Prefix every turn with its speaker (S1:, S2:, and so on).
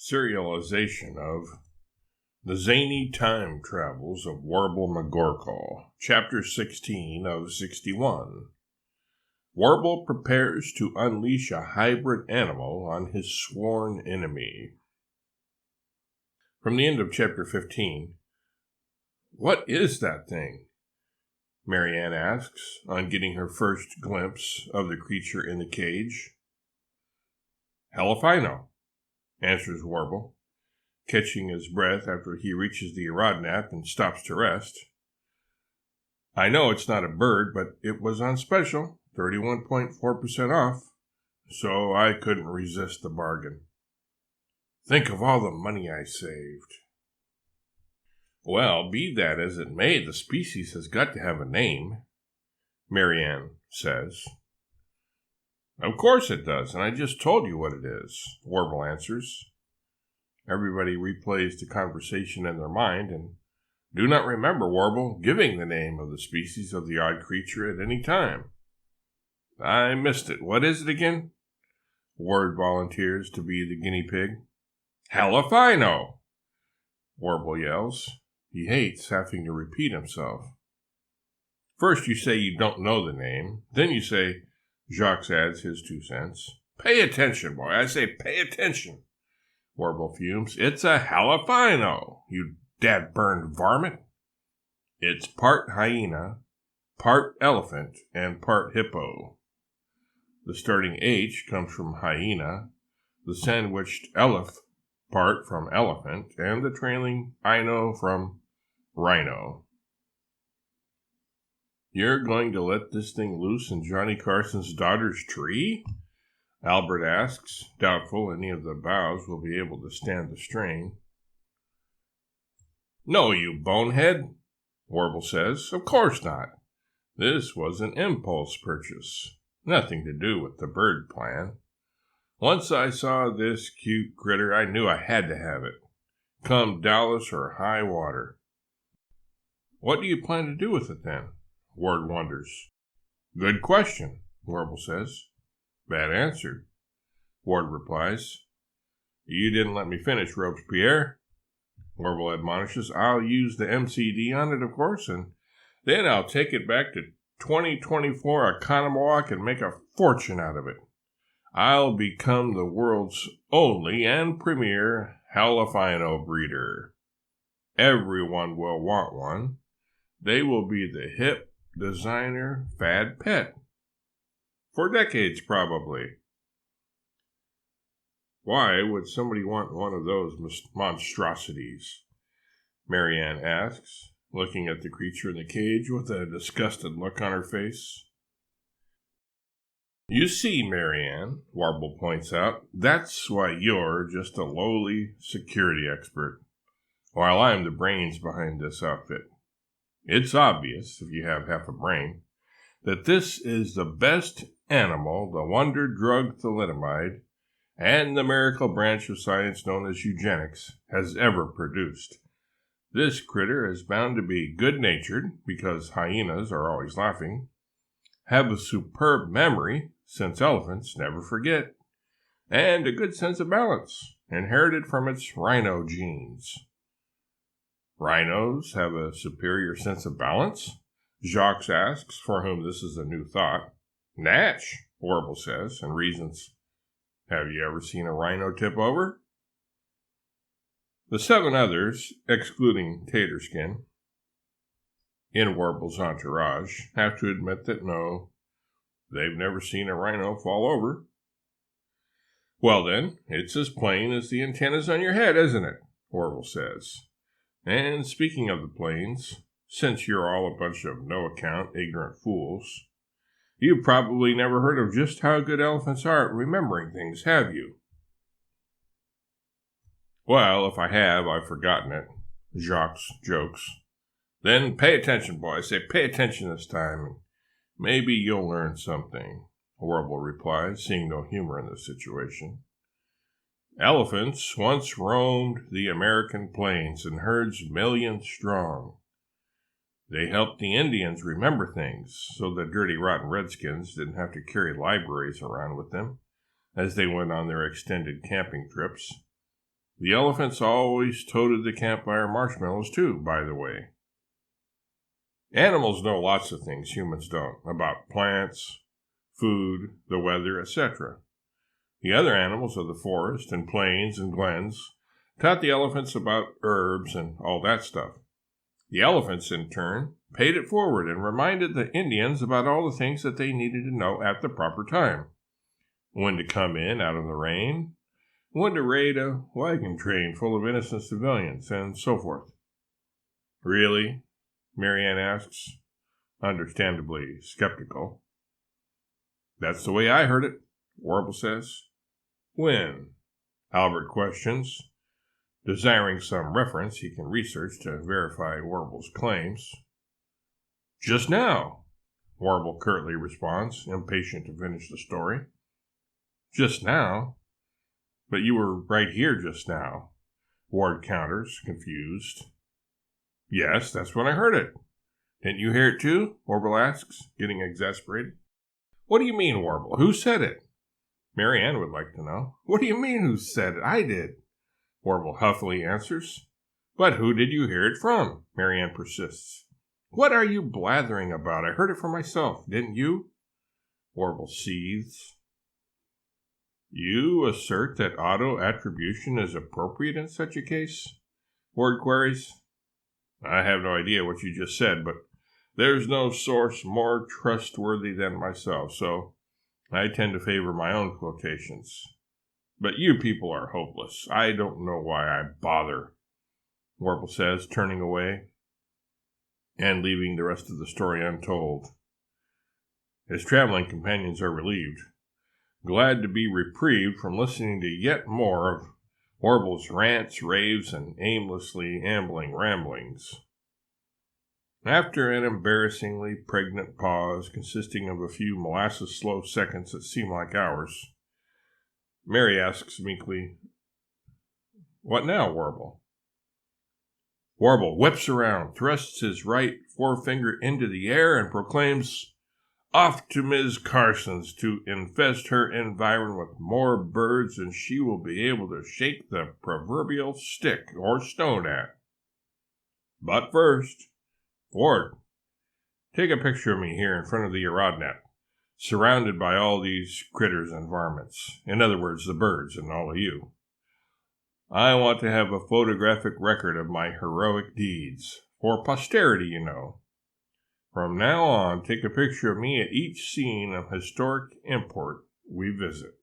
S1: Serialization of The Zany Time Travels of Warble McGorkle, Chapter 16 of 61. Warble prepares to unleash a hybrid animal on his sworn enemy. From the end of Chapter 15. What is that thing? Marianne asks, on getting her first glimpse of the creature in the cage. Hell if I know, answers Warble, catching his breath after he reaches the Rodnap and stops to rest. I know it's not a bird, but it was on special, 31.4% off, so I couldn't resist the bargain. Think of all the money I saved. Well, be that as it may, the species has got to have a name, Marianne says. Of course it does, and I just told you what it is, Warble answers. Everybody replays the conversation in their mind and do not remember Warble giving the name of the species of the odd creature at any time. I missed it. What is it again? Ward volunteers to be the guinea pig. Hell if I know, Warble yells. He hates having to repeat himself. First you say you don't know the name, then you say, Jacques adds his 2 cents. Pay attention, boy. I say pay attention. Warble fumes. It's a hell if I know, you dad-burned varmint. It's part hyena, part elephant, and part hippo. The starting H comes from hyena, the sandwiched elef part from elephant, and the trailing ino from rhino. You're going to let this thing loose in Johnny Carson's daughter's tree? Albert asks, doubtful any of the boughs will be able to stand the strain. No, you bonehead, Warble says. Of course not. This was an impulse purchase. Nothing to do with the bird plan. Once I saw this cute critter, I knew I had to have it. Come Dallas or high water. What do you plan to do with it then? Ward wonders. Good question, Warble says. Bad answer, Ward replies. You didn't let me finish, Robespierre, Warble admonishes. I'll use the MCD on it, of course, and then I'll take it back to 2024 Economowalk and make a fortune out of it. I'll become the world's only and premier Halifino breeder. Everyone will want one. They will be the hip, designer, fad pet. For decades, probably. Why would somebody want one of those monstrosities? Marianne asks, looking at the creature in the cage with a disgusted look on her face. You see, Marianne, Warble points out, that's why you're just a lowly security expert, while I'm the brains behind this outfit. It's obvious, if you have half a brain, that this is the best animal the wonder drug thalidomide and the miracle branch of science known as eugenics has ever produced. This critter is bound to be good-natured, because hyenas are always laughing, have a superb memory, since elephants never forget, and a good sense of balance, inherited from its rhino genes. Rhinos have a superior sense of balance? Jacques asks, for whom this is a new thought. Natch, Warble says, and reasons. Have you ever seen a rhino tip over? The 7 others, excluding Taterskin, in Warble's entourage, have to admit that no, they've never seen a rhino fall over. Well then, it's as plain as the antennas on your head, isn't it? Warble says. And speaking of the plains, since you're all a bunch of no-account, ignorant fools, you've probably never heard of just how good elephants are at remembering things, have you? Well, if I have, I've forgotten it, Jacques jokes. Then pay attention, boy. I say pay attention this time, and maybe you'll learn something, Warble replies, seeing no humor in the situation. Elephants once roamed the American plains in herds millions strong. They helped the Indians remember things, so the dirty, rotten redskins didn't have to carry libraries around with them as they went on their extended camping trips. The elephants always toted the campfire marshmallows too, by the way. Animals know lots of things humans don't, about plants, food, the weather, etc. The other animals of the forest and plains and glens taught the elephants about herbs and all that stuff. The elephants, in turn, paid it forward and reminded the Indians about all the things that they needed to know at the proper time. When to come in out of the rain, when to raid a wagon train full of innocent civilians, and so forth. Really? Marianne asks, understandably skeptical. That's the way I heard it, Warble says. When? Albert questions, desiring some reference he can research to verify Warble's claims. Just now, Warble curtly responds, impatient to finish the story. Just now? But you were right here just now, Ward counters, confused. Yes, that's when I heard it. Didn't you hear it too? Warble asks, getting exasperated. What do you mean, Warble? Who said it? Marianne would like to know. What do you mean, who said it? I did, Warble huffily answers. But who did you hear it from? Marianne persists. What are you blathering about? I heard it for myself, didn't you? Warble seethes. You assert that auto-attribution is appropriate in such a case? Ward queries. I have no idea what you just said, but there's no source more trustworthy than myself, so I tend to favor my own quotations. But you people are hopeless. I don't know why I bother, Warble says, turning away and leaving the rest of the story untold. His traveling companions are relieved, glad to be reprieved from listening to yet more of Warble's rants, raves, and aimlessly ambling ramblings. After an embarrassingly pregnant pause consisting of a few molasses-slow seconds that seem like hours, Mary asks meekly, What now, Warble? Warble whips around, thrusts his right forefinger into the air, and proclaims, Off to Ms. Carson's to infest her environ with more birds than she will be able to shake the proverbial stick or stone at. But first, Ward, take a picture of me here in front of the Aerodnet, surrounded by all these critters and varmints. In other words, the birds and all of you. I want to have a photographic record of my heroic deeds. For posterity, you know. From now on, take a picture of me at each scene of historic import we visit.